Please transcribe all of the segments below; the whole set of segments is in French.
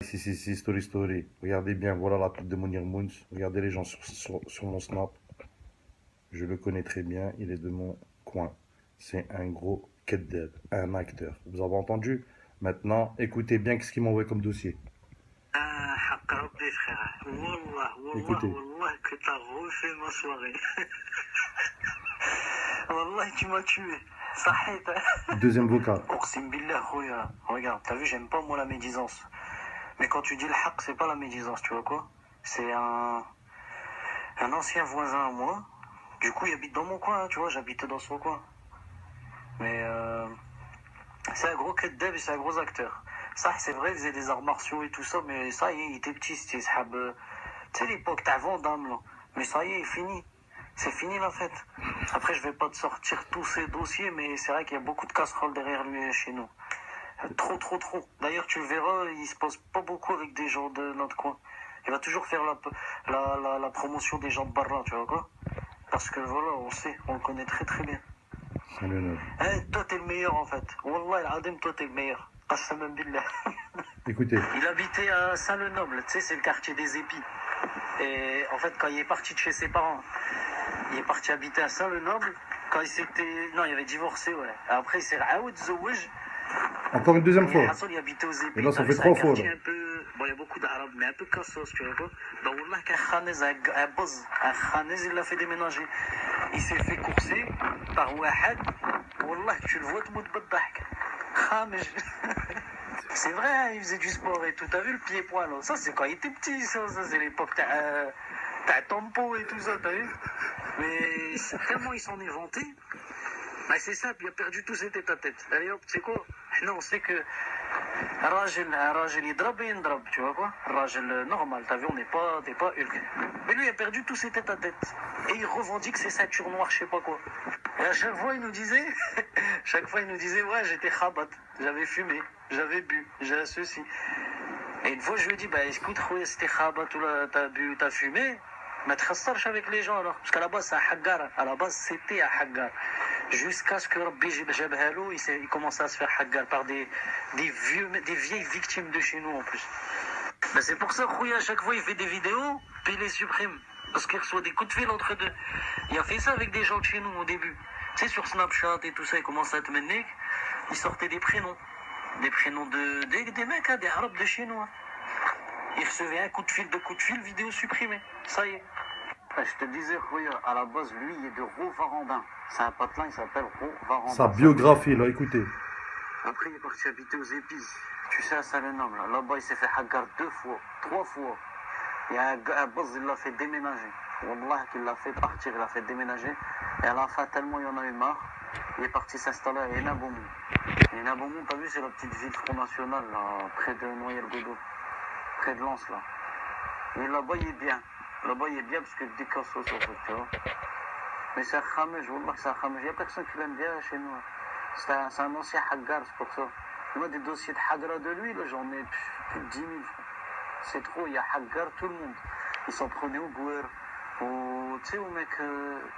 Si, story, story. Regardez bien, voilà la tête de Mounir Mouns. Regardez les gens sur mon snap. Je le connais très bien, il est de mon coin. C'est un gros kedeb, un acteur. Vous avez entendu? Maintenant, écoutez bien ce qu'il m'envoie comme dossier. حق ربي frère. والله والله Écoutez. والله que t'as refait ma soirée. والله tu m'as tué. صحيت. Deuxième vocal. Oqsim billah khoya. Regarde, t'as vu, j'aime pas moi la médisance. Mais quand tu dis le haq, c'est pas la médisance, tu vois quoi? C'est un ancien voisin à moi. Du coup, il habite dans mon coin, tu vois, j'habitais dans son coin. Mais c'est un gros kedeb et c'est un gros acteur. Ça, c'est vrai, il faisait des arts martiaux et tout ça, mais ça y est, il était petit, c'était tu sais, l'époque d'avant, dame, là. Mais ça y est, fini. C'est fini la fête. Après, je vais pas te sortir tous ces dossiers, mais c'est vrai qu'il y a beaucoup de casseroles derrière lui chez nous. Trop, trop, trop. D'ailleurs, tu le verras, il se pose pas beaucoup avec des gens de notre coin. Il va toujours faire la promotion des gens de Barra, tu vois quoi? Parce que voilà, on sait, on le connaît très très bien. C'est le neuf. Toi, t'es le meilleur en fait. Wallah, al-Adim, toi, t'es le meilleur. Qassaman billah. Écoutez. Il habitait à Saint-Le-Noble, tu sais, c'est le quartier des Épis. Et en fait, quand il est parti de chez ses parents, il est parti habiter à Saint-Le-Noble. Quand il s'était. Non, il avait divorcé, ouais. Après, il s'est raoud zououj. Encore une deuxième fois. Il habitait aux Épis. Et là, ça fait C'est 3 un fois. quartier un peu. Bon, il y a beaucoup d'arabes, mais un peu cassos, tu vois quoi. Bah, wallah, qu'un khanez, un buzz. Un khanez, il l'a fait déménager. Il s'est fait courser par Wahad. Wallah, tu le vois, tu moutes baddahk. Khamej. C'est vrai, hein, il faisait du sport et tout. T'as vu le pied-point là? Ça, c'est quand il était petit, ça c'est l'époque. T'as Tempo et tout ça, t'as vu? Mais tellement il s'en est vanté. Bah, c'est simple, il a perdu tout ses tête-à-tête. Allez hop, c'est quoi? Non, on sait que Rajel يضرب ينضرب, tu vois quoi? Rajel normal, t'as vu, t'es pas Hulk. Mais lui, il a perdu tous ses tête-à-tête. Et il revendique ses ceintures noires, je sais pas quoi. Et à chaque fois, il nous disait, ouais, j'étais khabat, j'avais fumé, j'avais bu, j'ai ceci. Et une fois, je lui ai dit, bah écoute, c'était khabat, t'as bu, t'as fumé, mais te khassarch avec les gens alors. Parce qu'à la base, c'est un haggar. À la base, c'était un haggar. Jusqu'à ce que Rabbi Jabhalo, il commence à se faire haggar par des vieilles victimes de chez nous en plus. Ben c'est pour ça, Khouya, à chaque fois, il fait des vidéos, puis il les supprime. Parce qu'il reçoit des coups de fil entre deux. Il a fait ça avec des gens de chez nous au début. Tu sais, sur Snapchat et tout ça, il commence à te mener. Il sortait des prénoms. Des prénoms des mecs, hein, des arabes de chez nous. Hein. Il recevait un coup de fil, vidéo supprimée. Ça y est. Je te disais, Khouya, à la base, lui, il est de Roux-Varandin. C'est un patelin, il s'appelle Roux-Varandin. Sa biographie, là, écoutez. Après, il est parti habiter aux Épis. Tu sais, à Saint-Le-Noble. Là-bas, il s'est fait haggar 2 fois, 3 fois. Il y a un boss, il l'a fait déménager. Wallah, qu'il l'a fait partir, il l'a fait déménager. Et à la fin, tellement il y en a eu marre, il est parti s'installer à Enaboumou. Enaboumou, t'as vu, c'est la petite ville Front National, là, près de Noyelles-Godeau, près de Lens, là. Et là-bas, il est bien. Là-bas, il est bien parce que des cassos, tu vois. Mais c'est un khamej, wallah, c'est un khamej. Il n'y a personne qui l'aime bien chez nous. C'est un ancien haggar, c'est pour ça. Moi, des dossiers de hagra de lui, là, j'en ai plus de 10 000. C'est trop, il y a haggar tout le monde. Ils s'en prenaient au gouer. Tu sais, aux mecs,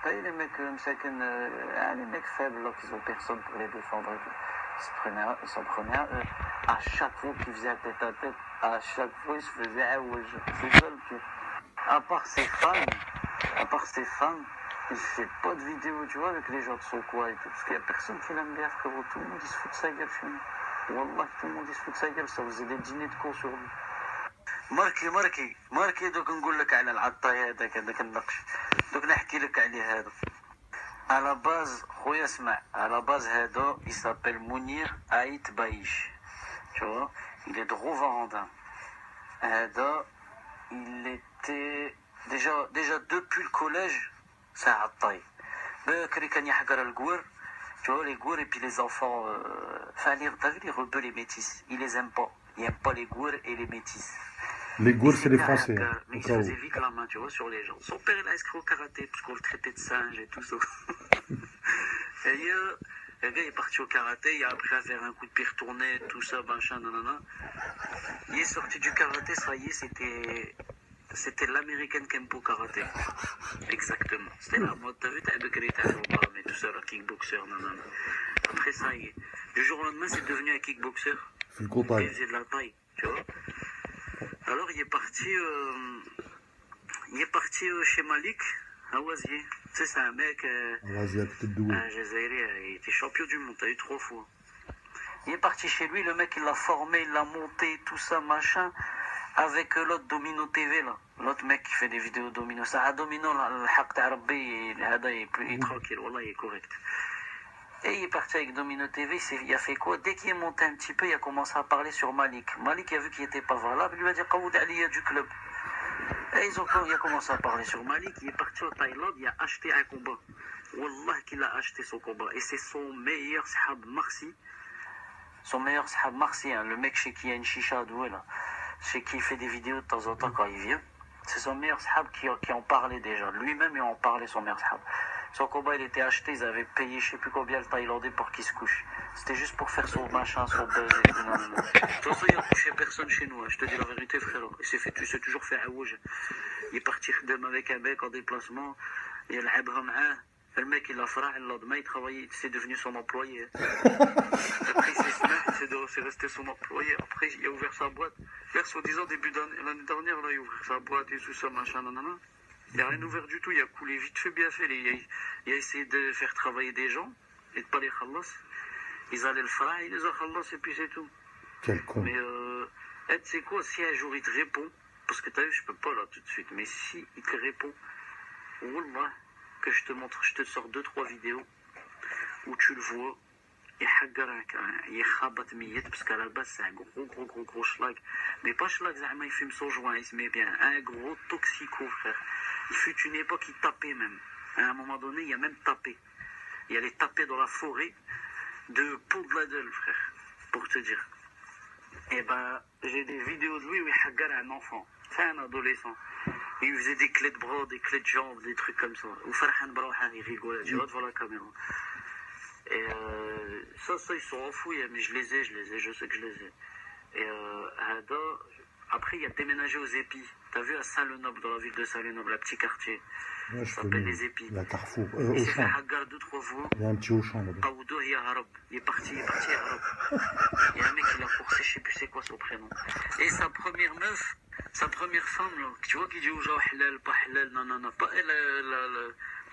t'as eu les mecs, les mecs faibles, là, qui ont personne pour les défendre et tout. Ils s'en prenaient à eux. À chaque fois qu'ils faisaient tête à tête, à chaque fois, ils se faisaient un wesh. C'est ça le pire. À part ses femmes, il fait pas de vidéos, tu vois, avec les gens de son coin et tout. Parce qu'il y a personne qui l'aime bien, frérot. Tout le monde, il se fout de sa gueule chez nous. Wallah, tout le monde, il se fout de sa gueule. Ça faisait des dîners de cons sur lui. ماركي دوك نقول لك على العطاي هذاك النقش دوك نحكي لك عليه هذا على باز خويا اسمع على باز هذا يسابيل منير عيط بايش tu vois il est de Roux-Varandin هذا il était déjà depuis le collège c'est un عطاي بكري كان يحقر القوار tu vois les gouars et puis les enfants enfin t'as vu les rebeux les métis ils les aiment pas ils aiment pas les gouars et les métis. Les Gours, c'est les Français. Mais il se faisait vite la main, tu vois, sur les gens. Son père, il a inscrit au karaté, parce qu'on le traitait de singe et tout ça. Et le gars est parti au karaté, il a appris à faire un coup de pied retourné, tout ça, machin, nanana. Il est sorti du karaté, ça y est, c'était l'American Kempo karaté. Exactement. C'était la mode, t'as vu, t'as mais tout ça, le kickboxer, nanana. Après, ça y est. Du jour au lendemain, c'est devenu un kickboxer. C'est le contact. Il faisait de la taille, tu vois. Alors il est parti chez Malik, à Oisier. Tu sais, c'est un mec, Vas-y, à côté de Douai. un Jazairi, il était champion du monde, t'as eu 3 fois. Il est parti chez lui, le mec il l'a formé, il l'a monté, tout ça, machin, avec l'autre Domino TV là. L'autre mec qui fait des vidéos Domino. Ça a Domino, le haq t'a Rabbi, il est tranquille, wallah, il est correct. Et il est parti avec Domino TV, il a fait quoi? Dès qu'il est monté un petit peu, il a commencé à parler sur Malik. Malik il a vu qu'il n'était pas valable, il lui a dit Qaoud Aliya du club. Et il a commencé à parler sur Malik, il est parti au Thaïlande, il a acheté un combat. Wallah qu'il a acheté son combat. Et c'est son meilleur sahab Marcy. Son meilleur sahab Marcy, hein, le mec chez qui il y a une chicha à Douai là. Chez qui il fait des vidéos de temps en temps quand il vient. C'est son meilleur sahab qui en parlait déjà. Lui-même il en parlait, son meilleur sahab. Son combat il était acheté, ils avaient payé je sais plus combien le Thaïlandais pour qu'il se couche. C'était juste pour faire son machin, son buzz et tout. Non. De toute façon il a touché personne chez nous, hein. Je te dis la vérité frère. Il s'est toujours fait aouj. Il est parti avec un mec en déplacement, il a l'abra معاه. Le mec il a fait le lendemain, il travaillait, c'est devenu son employé. Après c'est resté son employé. Après il a ouvert sa boîte. Vers soi-disant début l'année dernière, là, il a ouvert sa boîte et tout ça, machin, nanana. Il n'y a rien ouvert du tout, il a coulé vite fait, bien fait. Il a essayé de faire travailler des gens et de pas les khallas. Ils allaient le faire, il les a khallas et puis c'est tout. Quel con. Mais tu sais quoi, si un jour il te répond, parce que t'as vu, je peux pas là tout de suite, mais si il te répond, wallah, que je te montre, je te sors 2-3 vidéos où tu le vois, il khabat miyet, parce qu'à la base c'est un gros schlag. Mais pas schlag, il fume son joint, il se met bien. Un gros toxico, frère. Il fut une époque, il tapait même. À un moment donné, il a même tapé. Il allait taper dans la forêt de Pont de la Delle, frère, pour te dire. Et ben, j'ai des vidéos de lui où il hagar un enfant, c'est un adolescent. Il faisait des clés de bras, des clés de jambes, des trucs comme ça. Ou Farhan Brahan, il rigolait, tu vois, devant la caméra. Et ça, ils sont enfouis, mais je les ai, je sais que je les ai. Et après, il a déménagé aux Épis. T'as vu à Saint-Lenoble, dans la ville de Saint-Lenoble, un petit quartier. Ouais, Ça s'appelle les Épis. La Carrefour. Il s'est fait Auchan. hagar 2-3 fois. Il y a un petit Auchan là-bas. Qaoudo, il est parti à Harab. Il y a un mec qui l'a forcé, je sais plus c'est quoi son prénom. Et sa première meuf, sa première femme, là, tu vois, qui dit aux gens halal, pas halal, nanana, pas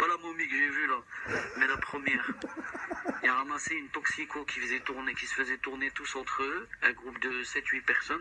la momie que j'ai vue là, mais la première. Il a ramassé une toxico qui se faisait tourner tous entre eux, un groupe de 7-8 personnes.